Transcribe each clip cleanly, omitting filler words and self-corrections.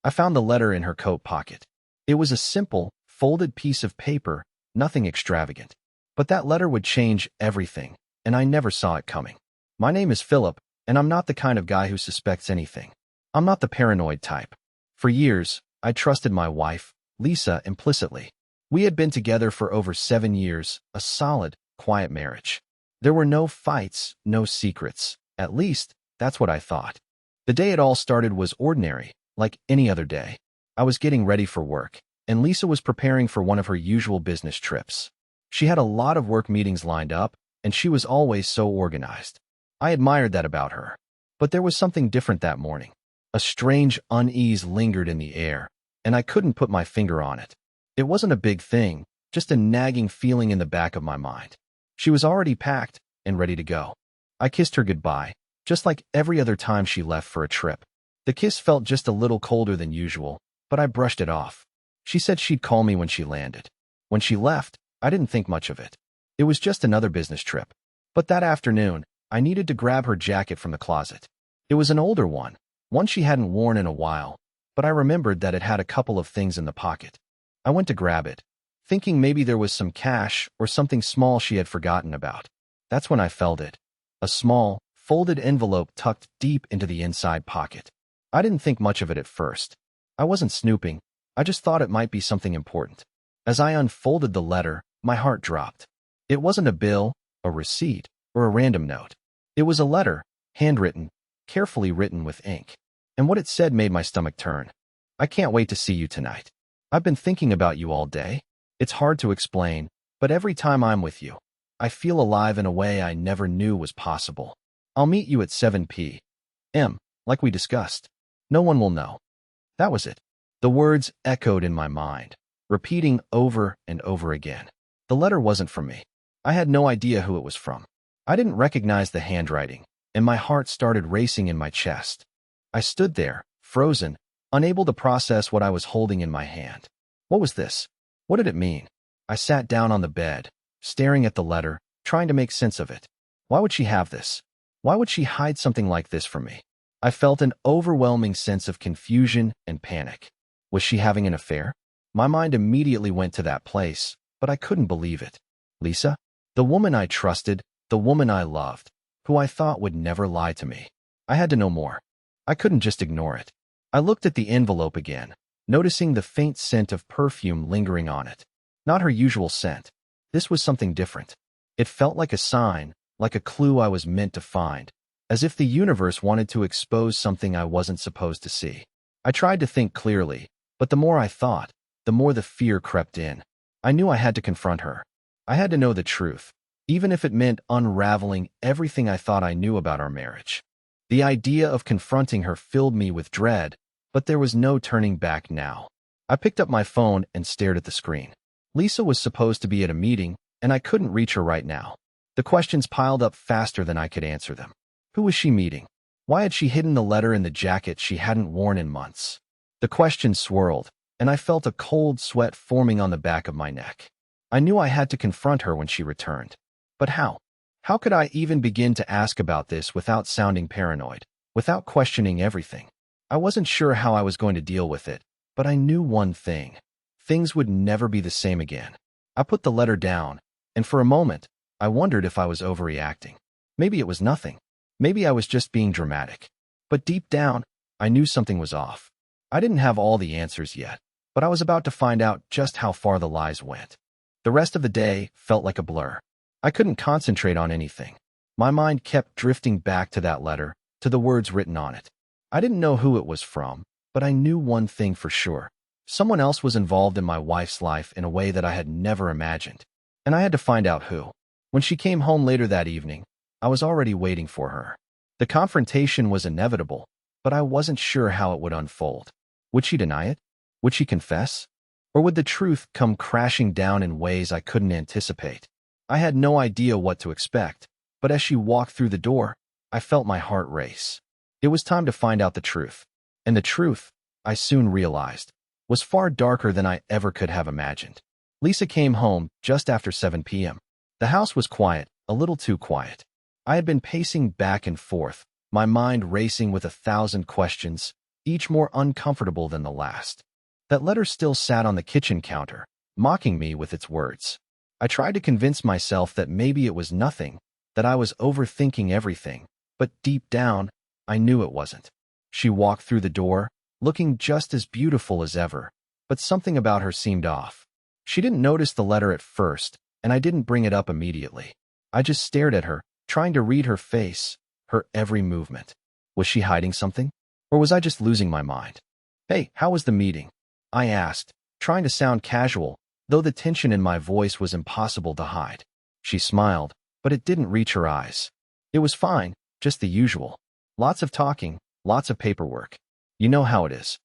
I found the letter in her coat pocket. It was a simple, folded piece of paper, nothing extravagant. But that letter would change everything, and I never saw it coming. My name is Philip, and I'm not the kind of guy who suspects anything. I'm not the paranoid type. For years, I trusted my wife, Lisa, implicitly. We had been together for over 7 years, a solid, quiet marriage. There were no fights, no secrets. At least, that's what I thought. The day it all started was ordinary, like any other day. I was getting ready for work, and Lisa was preparing for one of her usual business trips. She had a lot of work meetings lined up, and she was always so organized. I admired that about her. But there was something different that morning. A strange unease lingered in the air, and I couldn't put my finger on it. It wasn't a big thing, just a nagging feeling in the back of my mind. She was already packed and ready to go. I kissed her goodbye, just like every other time she left for a trip. The kiss felt just a little colder than usual, but I brushed it off. She said she'd call me when she landed. When she left, I didn't think much of it. It was just another business trip. But that afternoon, I needed to grab her jacket from the closet. It was an older one she hadn't worn in a while, but I remembered that it had a couple of things in the pocket. I went to grab it, thinking maybe there was some cash or something small she had forgotten about. That's when I felt it. A small, folded envelope tucked deep into the inside pocket. I didn't think much of it at first. I wasn't snooping. I just thought it might be something important. As I unfolded the letter, my heart dropped. It wasn't a bill, a receipt, or a random note. It was a letter, handwritten, carefully written with ink. And what it said made my stomach turn. I can't wait to see you tonight. I've been thinking about you all day. It's hard to explain, but every time I'm with you, I feel alive in a way I never knew was possible. I'll meet you at 7 p.m., like we discussed. No one will know. That was it. The words echoed in my mind, repeating over and over again. The letter wasn't from me. I had no idea who it was from. I didn't recognize the handwriting, and my heart started racing in my chest. I stood there, frozen, unable to process what I was holding in my hand. What was this? What did it mean? I sat down on the bed, staring at the letter, trying to make sense of it. Why would she have this? Why would she hide something like this from me? I felt an overwhelming sense of confusion and panic. Was she having an affair? My mind immediately went to that place, but I couldn't believe it. Lisa? The woman I trusted, the woman I loved, who I thought would never lie to me. I had to know more. I couldn't just ignore it. I looked at the envelope again, noticing the faint scent of perfume lingering on it. Not her usual scent. This was something different. It felt like a sign, like a clue I was meant to find, as if the universe wanted to expose something I wasn't supposed to see. I tried to think clearly, but the more I thought, the more the fear crept in. I knew I had to confront her. I had to know the truth, even if it meant unraveling everything I thought I knew about our marriage. The idea of confronting her filled me with dread, but there was no turning back now. I picked up my phone and stared at the screen. Lisa was supposed to be at a meeting, and I couldn't reach her right now. The questions piled up faster than I could answer them. Who was she meeting? Why had she hidden the letter in the jacket she hadn't worn in months? The questions swirled, and I felt a cold sweat forming on the back of my neck. I knew I had to confront her when she returned. But how? How could I even begin to ask about this without sounding paranoid, without questioning everything? I wasn't sure how I was going to deal with it, but I knew one thing. Things would never be the same again. I put the letter down, and for a moment, I wondered if I was overreacting. Maybe it was nothing. Maybe I was just being dramatic. But deep down, I knew something was off. I didn't have all the answers yet, but I was about to find out just how far the lies went. The rest of the day felt like a blur. I couldn't concentrate on anything. My mind kept drifting back to that letter, to the words written on it. I didn't know who it was from, but I knew one thing for sure. Someone else was involved in my wife's life in a way that I had never imagined. And I had to find out who. When she came home later that evening, I was already waiting for her. The confrontation was inevitable, but I wasn't sure how it would unfold. Would she deny it? Would she confess? Or would the truth come crashing down in ways I couldn't anticipate? I had no idea what to expect, but as she walked through the door, I felt my heart race. It was time to find out the truth. And the truth, I soon realized, was far darker than I ever could have imagined. Lisa came home just after 7 p.m. The house was quiet, a little too quiet. I had been pacing back and forth, my mind racing with 1,000 questions, each more uncomfortable than the last. That letter still sat on the kitchen counter, mocking me with its words. I tried to convince myself that maybe it was nothing, that I was overthinking everything, but deep down, I knew it wasn't. She walked through the door, looking just as beautiful as ever, but something about her seemed off. She didn't notice the letter at first, and I didn't bring it up immediately. I just stared at her, trying to read her face, her every movement. Was she hiding something? Or was I just losing my mind? "Hey, how was the meeting?" I asked, trying to sound casual, though the tension in my voice was impossible to hide. She smiled, but it didn't reach her eyes. "It was fine, just the usual. Lots of talking, lots of paperwork. You know how it is."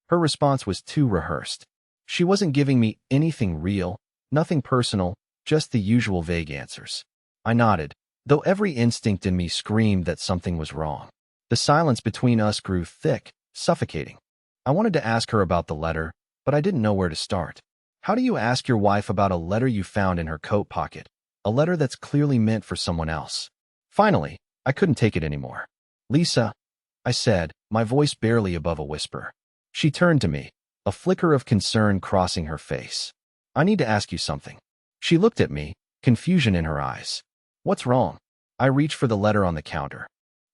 Her response was too rehearsed. She wasn't giving me anything real, nothing personal, just the usual vague answers. I nodded, though every instinct in me screamed that something was wrong. The silence between us grew thick, suffocating. I wanted to ask her about the letter, but I didn't know where to start. How do you ask your wife about a letter you found in her coat pocket? A letter that's clearly meant for someone else. Finally, I couldn't take it anymore. "Lisa," I said, my voice barely above a whisper. She turned to me, a flicker of concern crossing her face. "I need to ask you something." She looked at me, confusion in her eyes. "What's wrong?" I reached for the letter on the counter.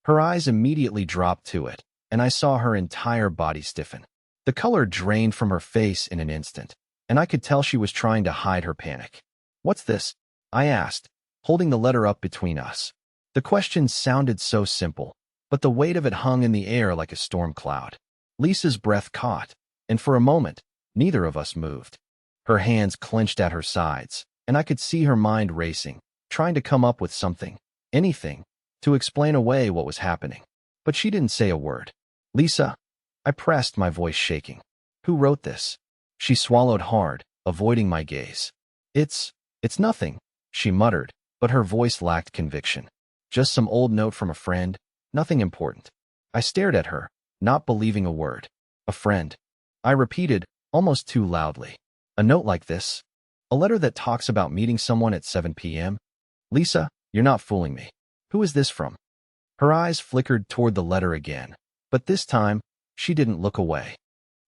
Her eyes immediately dropped to it, and I saw her entire body stiffen. The color drained from her face in an instant, and I could tell she was trying to hide her panic. "What's this?" I asked, holding the letter up between us. The question sounded so simple, but the weight of it hung in the air like a storm cloud. Lisa's breath caught, and for a moment, neither of us moved. Her hands clenched at her sides, and I could see her mind racing, trying to come up with something, anything, to explain away what was happening. But she didn't say a word. "Lisa," I pressed, my voice shaking. "Who wrote this?" She swallowed hard, avoiding my gaze. It's nothing," she muttered, but her voice lacked conviction. "Just some old note from a friend, nothing important." I stared at her, not believing a word. "A friend," I repeated, almost too loudly. "A note like this? A letter that talks about meeting someone at 7 p.m.? Lisa, you're not fooling me. Who is this from?" Her eyes flickered toward the letter again, but this time, she didn't look away.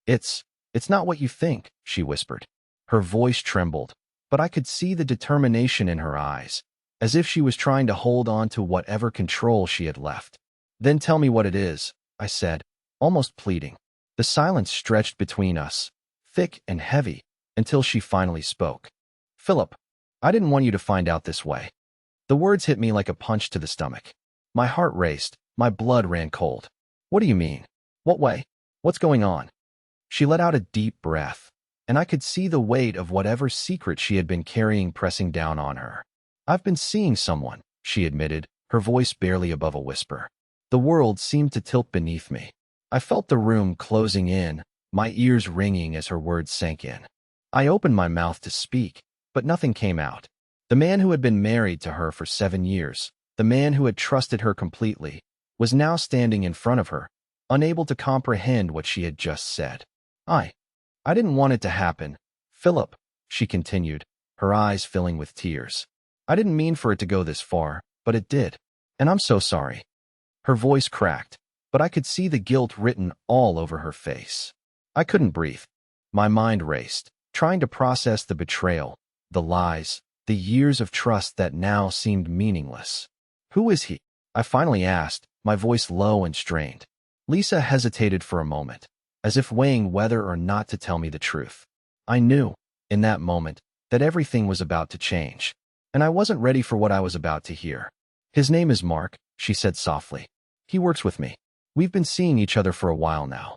It's not what you think," she whispered. Her voice trembled, but I could see the determination in her eyes, as if she was trying to hold on to whatever control she had left. "Then tell me what it is," I said, almost pleading. The silence stretched between us, thick and heavy, until she finally spoke. "Philip, I didn't want you to find out this way." The words hit me like a punch to the stomach. My heart raced, my blood ran cold. "What do you mean? What way? What's going on?" She let out a deep breath, and I could see the weight of whatever secret she had been carrying pressing down on her. "I've been seeing someone," she admitted, her voice barely above a whisper. The world seemed to tilt beneath me. I felt the room closing in, my ears ringing as her words sank in. I opened my mouth to speak, but nothing came out. The man who had been married to her for 7 years, the man who had trusted her completely, was now standing in front of her, unable to comprehend what she had just said. I didn't want it to happen. "Philip," she continued, her eyes filling with tears. "I didn't mean for it to go this far, but it did. And I'm so sorry." Her voice cracked, but I could see the guilt written all over her face. I couldn't breathe. My mind raced, trying to process the betrayal, the lies, the years of trust that now seemed meaningless. "Who is he?" I finally asked, my voice low and strained. Lisa hesitated for a moment, as if weighing whether or not to tell me the truth. I knew, in that moment, that everything was about to change, and I wasn't ready for what I was about to hear. "His name is Mark," she said softly. "He works with me. We've been seeing each other for a while now."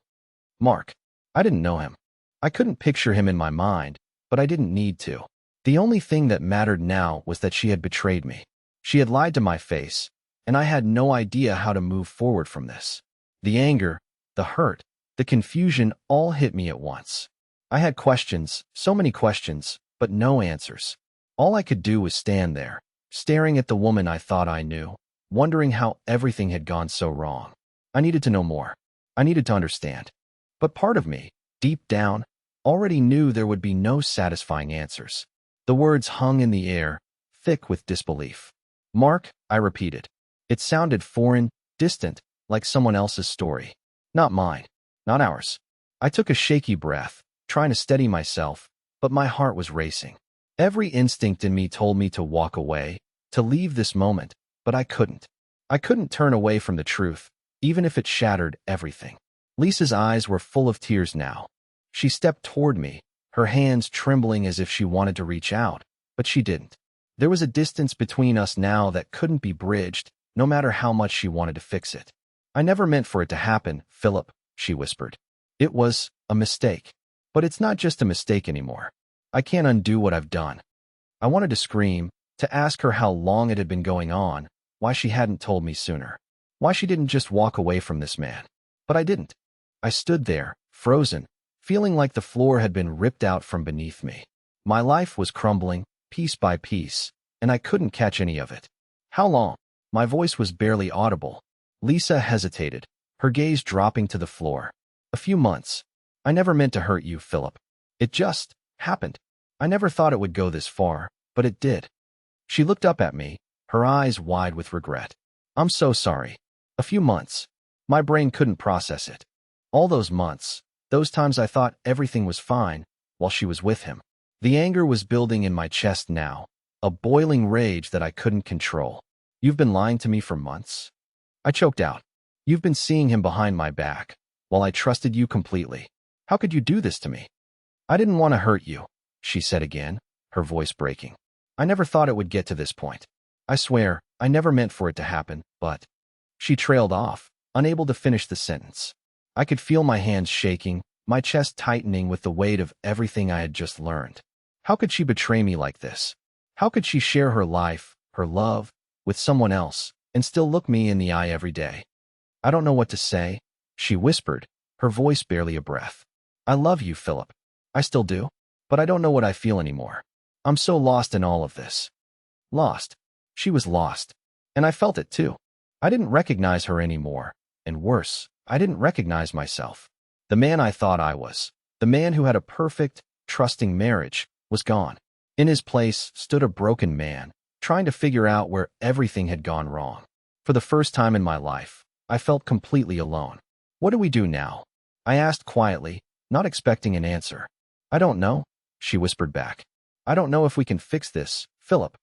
Mark. I didn't know him. I couldn't picture him in my mind, but I didn't need to. The only thing that mattered now was that she had betrayed me. She had lied to my face, and I had no idea how to move forward from this. The anger, the hurt, the confusion all hit me at once. I had questions, so many questions, but no answers. All I could do was stand there, staring at the woman I thought I knew, wondering how everything had gone so wrong. I needed to know more. I needed to understand. But part of me, deep down, already knew there would be no satisfying answers. The words hung in the air, thick with disbelief. "Mark," I repeated. It sounded foreign, distant, like someone else's story. Not mine. not ours. I took a shaky breath, trying to steady myself, but my heart was racing. Every instinct in me told me to walk away, to leave this moment, but I couldn't. I couldn't turn away from the truth, even if it shattered everything. Lisa's eyes were full of tears now. She stepped toward me, her hands trembling as if she wanted to reach out, but she didn't. There was a distance between us now that couldn't be bridged, no matter how much she wanted to fix it. I never meant for it to happen, Philip, she whispered. It was a mistake. But it's not just a mistake anymore. I can't undo what I've done. I wanted to scream, to ask her how long it had been going on, why she hadn't told me sooner, why she didn't just walk away from this man. But I didn't. I stood there, frozen, feeling like the floor had been ripped out from beneath me. My life was crumbling, piece by piece, and I couldn't catch any of it. How long? My voice was barely audible. Lisa hesitated, her gaze dropping to the floor. A few months. I never meant to hurt you, Philip. It just happened. I never thought it would go this far, but it did. She looked up at me, her eyes wide with regret. I'm so sorry. A few months. My brain couldn't process it. All those months, those times I thought everything was fine while she was with him. The anger was building in my chest now, a boiling rage that I couldn't control. You've been lying to me for months? I choked out. You've been seeing him behind my back, while I trusted you completely. How could you do this to me? I didn't want to hurt you, she said again, her voice breaking. I never thought it would get to this point. I swear, I never meant for it to happen, but... She trailed off, unable to finish the sentence. I could feel my hands shaking, my chest tightening with the weight of everything I had just learned. How could she betray me like this? How could she share her life, her love, with someone else, and still look me in the eye every day? I don't know what to say, she whispered, her voice barely a breath. I love you, Philip. I still do, but I don't know what I feel anymore. I'm so lost in all of this. Lost. She was lost. And I felt it too. I didn't recognize her anymore, and worse, I didn't recognize myself. The man I thought I was, the man who had a perfect, trusting marriage, was gone. In his place stood a broken man, trying to figure out where everything had gone wrong. For the first time in my life, I felt completely alone. What do we do now? I asked quietly, not expecting an answer. I don't know, she whispered back. I don't know if we can fix this, Philip.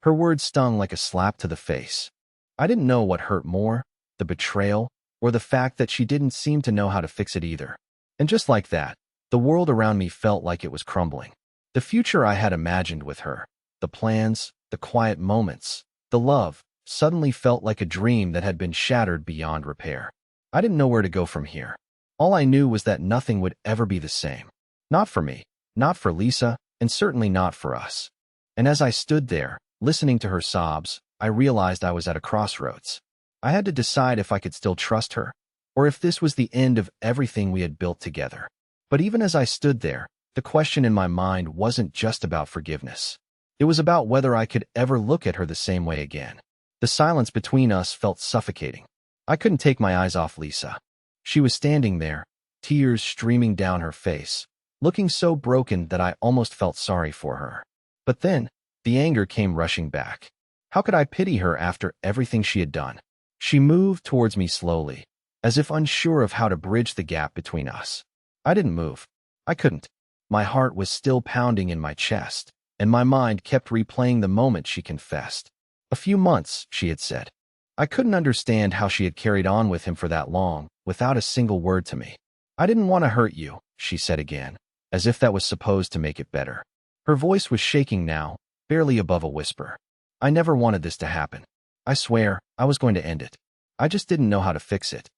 Her words stung like a slap to the face. I didn't know what hurt more, the betrayal, or the fact that she didn't seem to know how to fix it either. And just like that, the world around me felt like it was crumbling. The future I had imagined with her, the plans, the quiet moments, the love, suddenly felt like a dream that had been shattered beyond repair. I didn't know where to go from here. All I knew was that nothing would ever be the same. Not for me, not for Lisa, and certainly not for us. And as I stood there, listening to her sobs, I realized I was at a crossroads. I had to decide if I could still trust her, or if this was the end of everything we had built together. But even as I stood there, the question in my mind wasn't just about forgiveness. It was about whether I could ever look at her the same way again. The silence between us felt suffocating. I couldn't take my eyes off Lisa. She was standing there, tears streaming down her face, looking so broken that I almost felt sorry for her. But then, the anger came rushing back. How could I pity her after everything she had done? She moved towards me slowly, as if unsure of how to bridge the gap between us. I didn't move. I couldn't. My heart was still pounding in my chest, and my mind kept replaying the moment she confessed. A few months, she had said. I couldn't understand how she had carried on with him for that long, without a single word to me. I didn't want to hurt you, she said again, as if that was supposed to make it better. Her voice was shaking now, barely above a whisper. I never wanted this to happen. I swear, I was going to end it. I just didn't know how to fix it.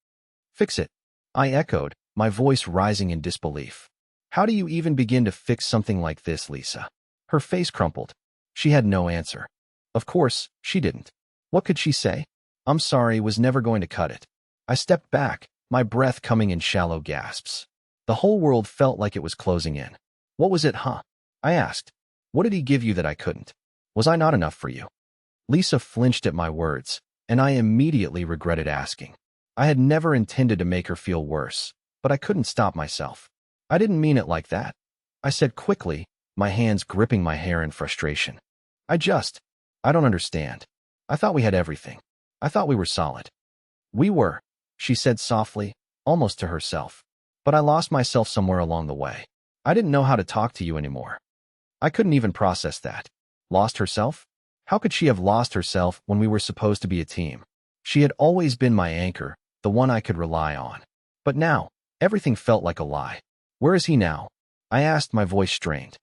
Fix it? I echoed, my voice rising in disbelief. How do you even begin to fix something like this, Lisa? Her face crumpled. She had no answer. Of course, she didn't. What could she say? I'm sorry was never going to cut it. I stepped back, my breath coming in shallow gasps. The whole world felt like it was closing in. What was it, huh? I asked. What did he give you that I couldn't? Was I not enough for you? Lisa flinched at my words, and I immediately regretted asking. I had never intended to make her feel worse, but I couldn't stop myself. I didn't mean it like that. I said quickly, my hands gripping my hair in frustration. I don't understand. I thought we had everything. I thought we were solid. We were, she said softly, almost to herself. but I lost myself somewhere along the way. I didn't know how to talk to you anymore. I couldn't even process that. Lost herself? How could she have lost herself when we were supposed to be a team? She had always been my anchor, the one I could rely on. But now, everything felt like a lie. Where is he now? I asked, my voice strained.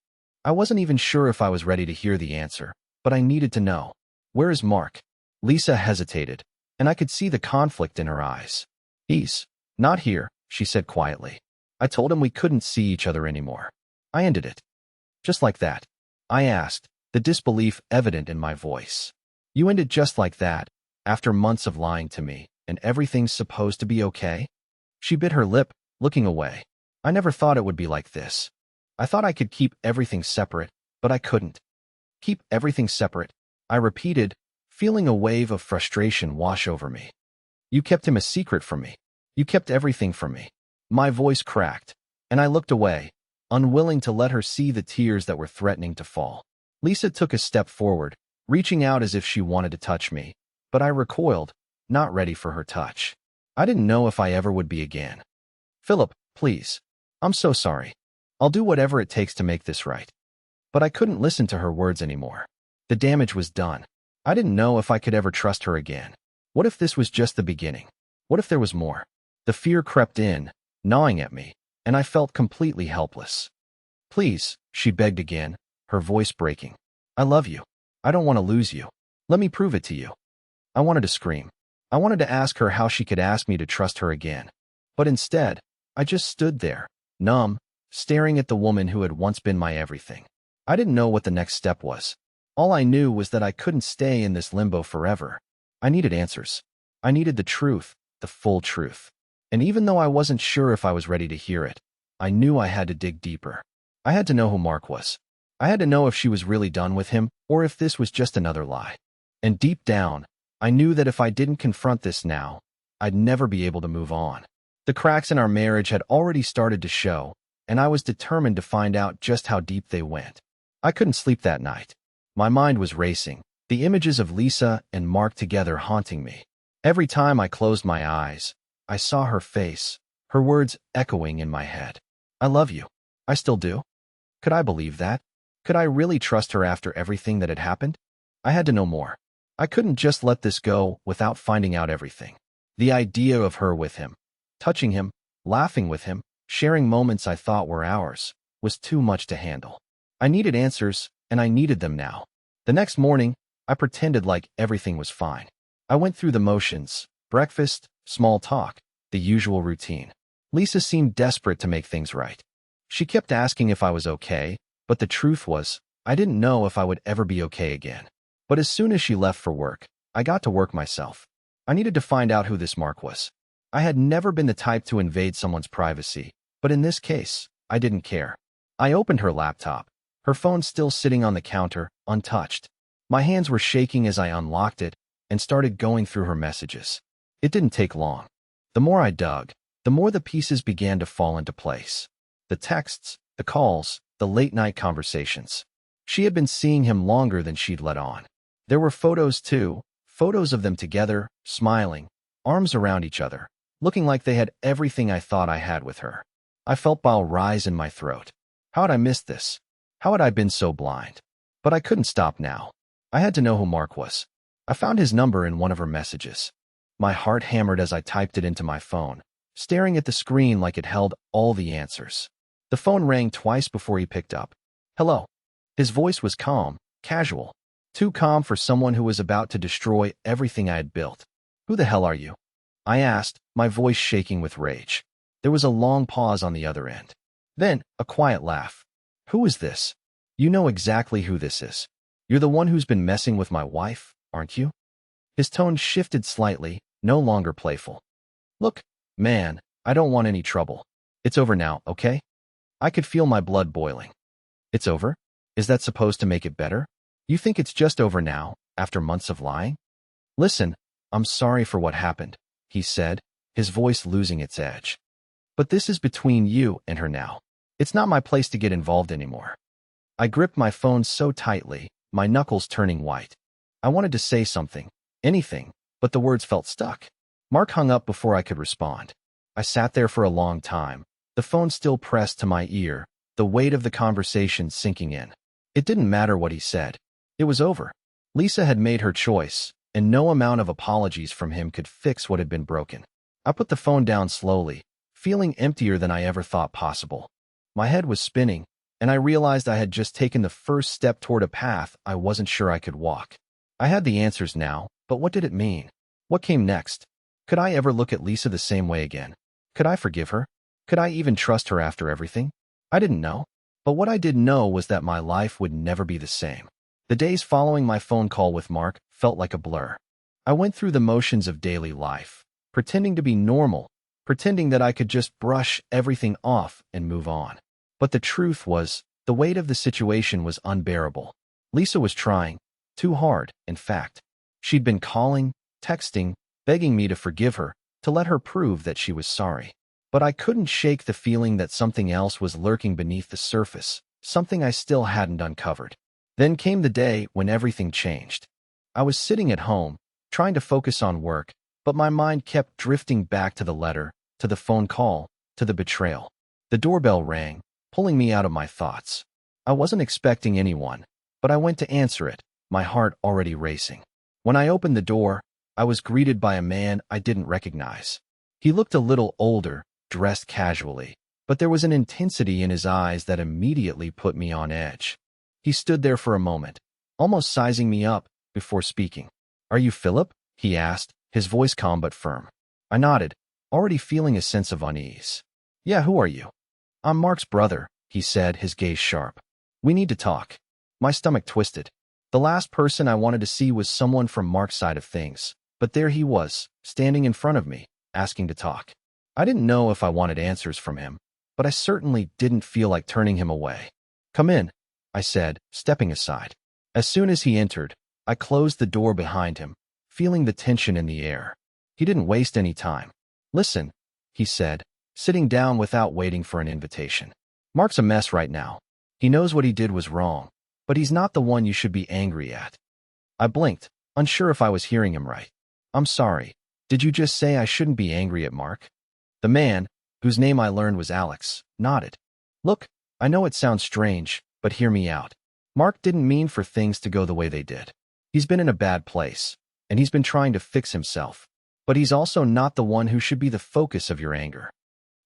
I wasn't even sure if I was ready to hear the answer, but I needed to know. Where is Mark? Lisa hesitated, and I could see the conflict in her eyes. He's not here, she said quietly. I told him we couldn't see each other anymore. I ended it. Just like that. I asked, the disbelief evident in my voice. You ended just like that, after months of lying to me, and everything's supposed to be okay? She bit her lip, looking away. I never thought it would be like this. I thought I could keep everything separate, but I couldn't. Keep everything separate, I repeated, feeling a wave of frustration wash over me. You kept him a secret from me. You kept everything from me. My voice cracked, and I looked away, unwilling to let her see the tears that were threatening to fall. Lisa took a step forward, reaching out as if she wanted to touch me, but I recoiled, not ready for her touch. I didn't know if I ever would be again. Philip, please. I'm so sorry. I'll do whatever it takes to make this right. But I couldn't listen to her words anymore. The damage was done. I didn't know if I could ever trust her again. What if this was just the beginning? What if there was more? The fear crept in, gnawing at me, and I felt completely helpless. Please, she begged again, her voice breaking. I love you. I don't want to lose you. Let me prove it to you. I wanted to scream. I wanted to ask her how she could ask me to trust her again. But instead, I just stood there, numb, staring at the woman who had once been my everything. I didn't know what the next step was. All I knew was that I couldn't stay in this limbo forever. I needed answers. I needed the truth, the full truth. And even though I wasn't sure if I was ready to hear it, I knew I had to dig deeper. I had to know who Mark was. I had to know if she was really done with him or if this was just another lie. And deep down, I knew that if I didn't confront this now, I'd never be able to move on. The cracks in our marriage had already started to show, and I was determined to find out just how deep they went. I couldn't sleep that night. My mind was racing, the images of Lisa and Mark together haunting me. Every time I closed my eyes, I saw her face, her words echoing in my head. I love you. I still do. Could I believe that? Could I really trust her after everything that had happened? I had to know more. I couldn't just let this go without finding out everything. The idea of her with him, touching him, laughing with him, sharing moments I thought were ours, was too much to handle. I needed answers, and I needed them now. The next morning, I pretended like everything was fine. I went through the motions, breakfast, small talk, the usual routine. Lisa seemed desperate to make things right. She kept asking if I was okay, but the truth was, I didn't know if I would ever be okay again. But as soon as she left for work, I got to work myself. I needed to find out who this Mark was. I had never been the type to invade someone's privacy, but in this case, I didn't care. I opened her laptop, her phone still sitting on the counter, untouched. My hands were shaking as I unlocked it and started going through her messages. It didn't take long. The more I dug, the more the pieces began to fall into place. The texts, the calls, the late-night conversations. She had been seeing him longer than she'd let on. There were photos too, photos of them together, smiling, arms around each other, looking like they had everything I thought I had with her. I felt bile rise in my throat. How had I missed this? How had I been so blind? But I couldn't stop now. I had to know who Mark was. I found his number in one of her messages. My heart hammered as I typed it into my phone, staring at the screen like it held all the answers. The phone rang twice before he picked up. Hello. His voice was calm, casual. Too calm for someone who was about to destroy everything I had built. Who the hell are you? I asked, my voice shaking with rage. There was a long pause on the other end. Then, a quiet laugh. Who is this? You know exactly who this is. You're the one who's been messing with my wife, aren't you? His tone shifted slightly, no longer playful. Look, man, I don't want any trouble. It's over now, okay? I could feel my blood boiling. It's over? Is that supposed to make it better? You think it's just over now, after months of lying? Listen, I'm sorry for what happened, he said, his voice losing its edge. But this is between you and her now. It's not my place to get involved anymore. I gripped my phone so tightly, my knuckles turning white. I wanted to say something, anything, but the words felt stuck. Mark hung up before I could respond. I sat there for a long time, the phone still pressed to my ear, the weight of the conversation sinking in. It didn't matter what he said. It was over. Lisa had made her choice, and no amount of apologies from him could fix what had been broken. I put the phone down slowly, feeling emptier than I ever thought possible. My head was spinning, and I realized I had just taken the first step toward a path I wasn't sure I could walk. I had the answers now, but what did it mean? What came next? Could I ever look at Lisa the same way again? Could I forgive her? Could I even trust her after everything? I didn't know. But what I did know was that my life would never be the same. The days following my phone call with Mark felt like a blur. I went through the motions of daily life, pretending to be normal, pretending that I could just brush everything off and move on. But the truth was, the weight of the situation was unbearable. Lisa was trying, too hard, in fact. She'd been calling, texting, begging me to forgive her, to let her prove that she was sorry. But I couldn't shake the feeling that something else was lurking beneath the surface, something I still hadn't uncovered. Then came the day when everything changed. I was sitting at home, trying to focus on work, but my mind kept drifting back to the letter, to the phone call, to the betrayal. The doorbell rang, pulling me out of my thoughts. I wasn't expecting anyone, but I went to answer it, my heart already racing. When I opened the door, I was greeted by a man I didn't recognize. He looked a little older, dressed casually, but there was an intensity in his eyes that immediately put me on edge. He stood there for a moment, almost sizing me up, before speaking. "Are you Philip?" he asked, his voice calm but firm. I nodded, already feeling a sense of unease. "Yeah, who are you?" "I'm Mark's brother," he said, his gaze sharp. "We need to talk." My stomach twisted. The last person I wanted to see was someone from Mark's side of things, but there he was, standing in front of me, asking to talk. I didn't know if I wanted answers from him, but I certainly didn't feel like turning him away. "Come in," I said, stepping aside. As soon as he entered, I closed the door behind him, feeling the tension in the air. He didn't waste any time. "Listen," he said, sitting down without waiting for an invitation. "Mark's a mess right now. He knows what he did was wrong, but he's not the one you should be angry at." I blinked, unsure if I was hearing him right. "I'm sorry. Did you just say I shouldn't be angry at Mark?" The man, whose name I learned was Alex, nodded. "Look, I know it sounds strange, but hear me out. Mark didn't mean for things to go the way they did. He's been in a bad place, and he's been trying to fix himself. But he's also not the one who should be the focus of your anger."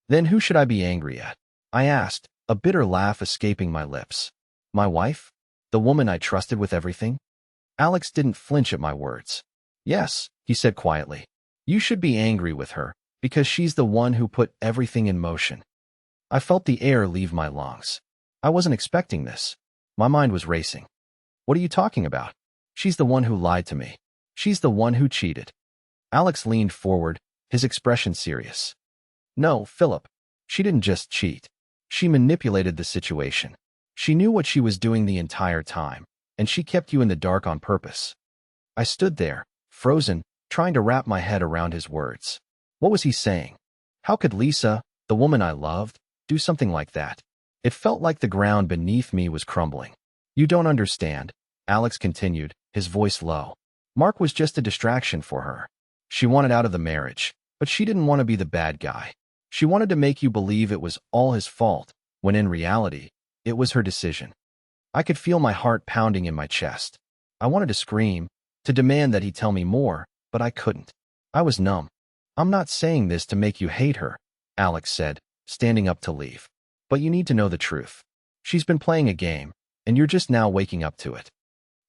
"Then who should I be angry at?" I asked, a bitter laugh escaping my lips. "My wife? The woman I trusted with everything?" Alex didn't flinch at my words. "Yes," he said quietly. "You should be angry with her, because she's the one who put everything in motion." I felt the air leave my lungs. I wasn't expecting this. My mind was racing. "What are you talking about? She's the one who lied to me. She's the one who cheated." Alex leaned forward, his expression serious. "No, Philip. She didn't just cheat. She manipulated the situation. She knew what she was doing the entire time, and she kept you in the dark on purpose." I stood there, frozen, trying to wrap my head around his words. What was he saying? How could Lisa, the woman I loved, do something like that? It felt like the ground beneath me was crumbling. "You don't understand," Alex continued, his voice low. "Mark was just a distraction for her. She wanted out of the marriage, but she didn't want to be the bad guy. She wanted to make you believe it was all his fault, when in reality, it was her decision." I could feel my heart pounding in my chest. I wanted to scream, to demand that he tell me more, but I couldn't. I was numb. "I'm not saying this to make you hate her," Alex said, standing up to leave. "But you need to know the truth. She's been playing a game, and you're just now waking up to it."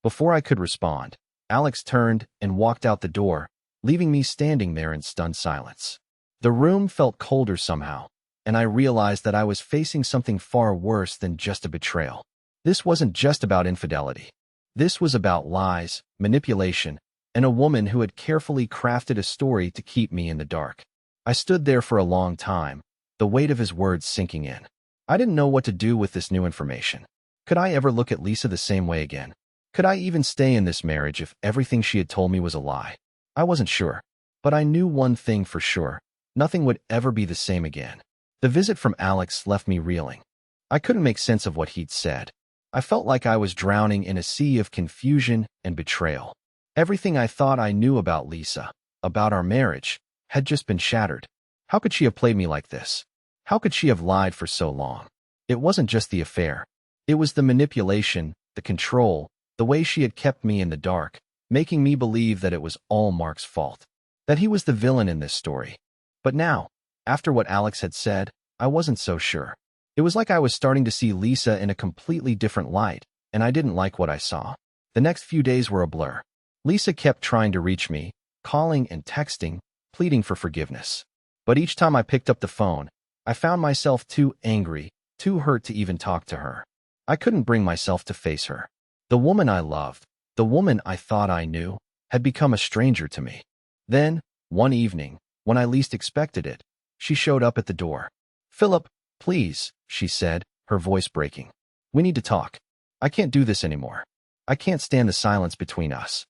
Before I could respond, Alex turned and walked out the door, leaving me standing there in stunned silence. The room felt colder somehow, and I realized that I was facing something far worse than just a betrayal. This wasn't just about infidelity. This was about lies, manipulation, and a woman who had carefully crafted a story to keep me in the dark. I stood there for a long time, the weight of his words sinking in. I didn't know what to do with this new information. Could I ever look at Lisa the same way again? Could I even stay in this marriage if everything she had told me was a lie? I wasn't sure. But I knew one thing for sure. Nothing would ever be the same again. The visit from Alex left me reeling. I couldn't make sense of what he'd said. I felt like I was drowning in a sea of confusion and betrayal. Everything I thought I knew about Lisa, about our marriage, had just been shattered. How could she have played me like this? How could she have lied for so long? It wasn't just the affair. It was the manipulation, the control, the way she had kept me in the dark, making me believe that it was all Mark's fault, that he was the villain in this story. But now, after what Alex had said, I wasn't so sure. It was like I was starting to see Lisa in a completely different light, and I didn't like what I saw. The next few days were a blur. Lisa kept trying to reach me, calling and texting, pleading for forgiveness. But each time I picked up the phone, I found myself too angry, too hurt to even talk to her. I couldn't bring myself to face her. The woman I loved, the woman I thought I knew, had become a stranger to me. Then, one evening, when I least expected it, she showed up at the door. "Philip, please," she said, her voice breaking. "We need to talk. I can't do this anymore. I can't stand the silence between us."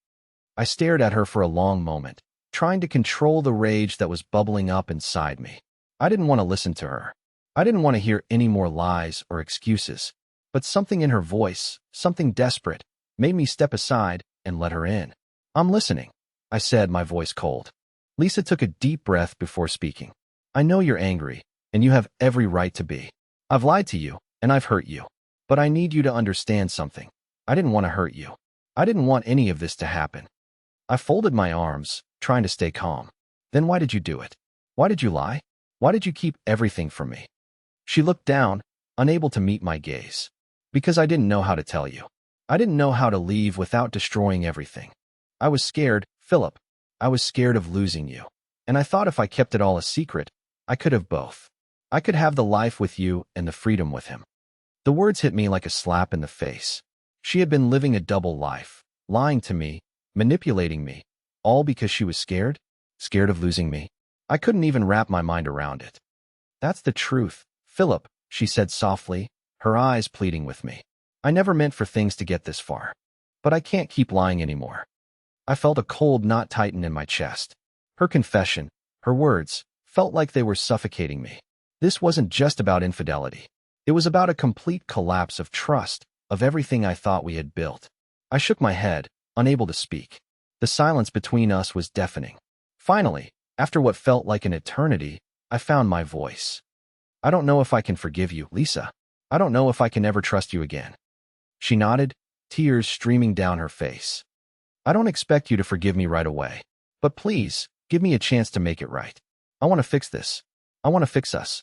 I stared at her for a long moment, trying to control the rage that was bubbling up inside me. I didn't want to listen to her. I didn't want to hear any more lies or excuses. But something in her voice, something desperate, made me step aside and let her in. "I'm listening," I said, my voice cold. Lisa took a deep breath before speaking. "I know you're angry, and you have every right to be. I've lied to you, and I've hurt you. But I need you to understand something. I didn't want to hurt you. I didn't want any of this to happen." I folded my arms, trying to stay calm. "Then why did you do it? Why did you lie? Why did you keep everything from me?" She looked down, unable to meet my gaze. "Because I didn't know how to tell you. I didn't know how to leave without destroying everything. I was scared, Philip. I was scared of losing you. And I thought if I kept it all a secret, I could have both. I could have the life with you and the freedom with him." The words hit me like a slap in the face. She had been living a double life, lying to me, manipulating me, all because she was scared of losing me. I couldn't even wrap my mind around it. "That's the truth, Philip," she said softly, her eyes pleading with me. "I never meant for things to get this far. But I can't keep lying anymore." I felt a cold knot tighten in my chest. Her confession, her words, felt like they were suffocating me. This wasn't just about infidelity. It was about a complete collapse of trust, of everything I thought we had built. I shook my head, unable to speak. The silence between us was deafening. Finally, after what felt like an eternity, I found my voice. "I don't know if I can forgive you, Lisa. I don't know if I can ever trust you again." She nodded, tears streaming down her face. "I don't expect you to forgive me right away. But please, give me a chance to make it right. I want to fix this. I want to fix us."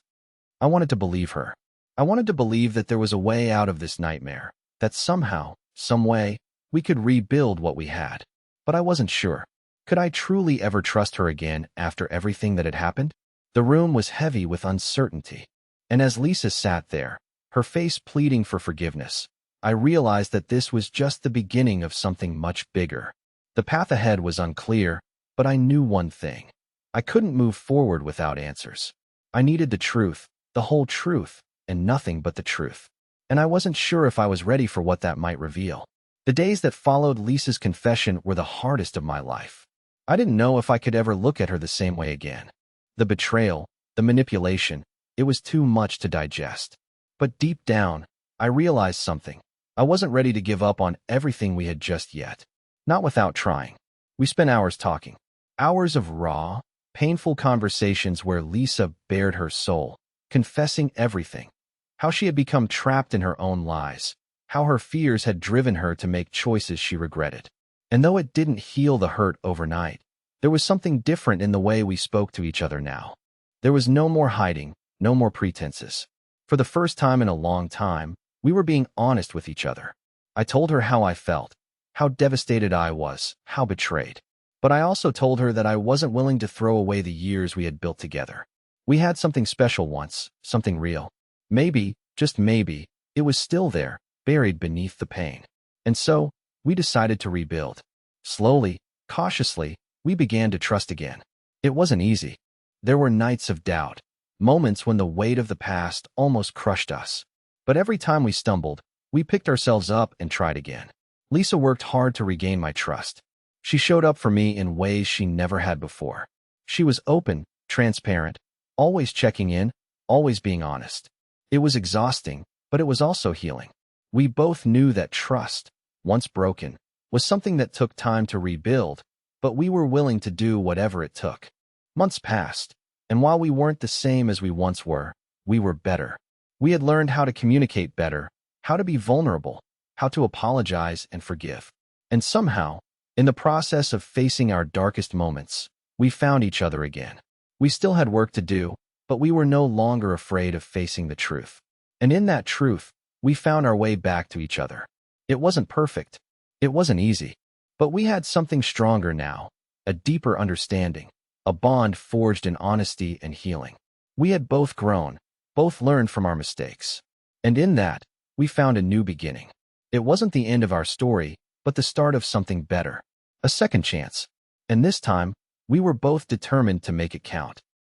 I wanted to believe her. I wanted to believe that there was a way out of this nightmare, that somehow, some way, we could rebuild what we had. But I wasn't sure. Could I truly ever trust her again after everything that had happened? The room was heavy with uncertainty. And as Lisa sat there, her face pleading for forgiveness, I realized that this was just the beginning of something much bigger. The path ahead was unclear, but I knew one thing. I couldn't move forward without answers. I needed the truth, the whole truth, and nothing but the truth. And I wasn't sure if I was ready for what that might reveal. The days that followed Lisa's confession were the hardest of my life. I didn't know if I could ever look at her the same way again. The betrayal, the manipulation, it was too much to digest. But deep down, I realized something. I wasn't ready to give up on everything we had just yet. Not without trying. We spent hours talking. Hours of raw, painful conversations where Lisa bared her soul, confessing everything. How she had become trapped in her own lies. How her fears had driven her to make choices she regretted. And though it didn't heal the hurt overnight, there was something different in the way we spoke to each other now. There was no more hiding, no more pretenses. For the first time in a long time, we were being honest with each other. I told her how I felt, how devastated I was, how betrayed. But I also told her that I wasn't willing to throw away the years we had built together. We had something special once, something real. Maybe, just maybe, it was still there, buried beneath the pain. And so, we decided to rebuild. Slowly, cautiously, we began to trust again. It wasn't easy. There were nights of doubt, moments when the weight of the past almost crushed us. But every time we stumbled, we picked ourselves up and tried again. Lisa worked hard to regain my trust. She showed up for me in ways she never had before. She was open, transparent, always checking in, always being honest. It was exhausting, but it was also healing. We both knew that trust, once broken, was something that took time to rebuild, but we were willing to do whatever it took. Months passed, and while we weren't the same as we once were, we were better. We had learned how to communicate better, how to be vulnerable, how to apologize and forgive. And somehow, in the process of facing our darkest moments, we found each other again. We still had work to do, but we were no longer afraid of facing the truth. And in that truth, we found our way back to each other. It wasn't perfect. It wasn't easy. But we had something stronger now, a deeper understanding, a bond forged in honesty and healing. We had both grown, both learned from our mistakes. And in that, we found a new beginning. It wasn't the end of our story, but the start of something better. A second chance. And this time, we were both determined to make it count.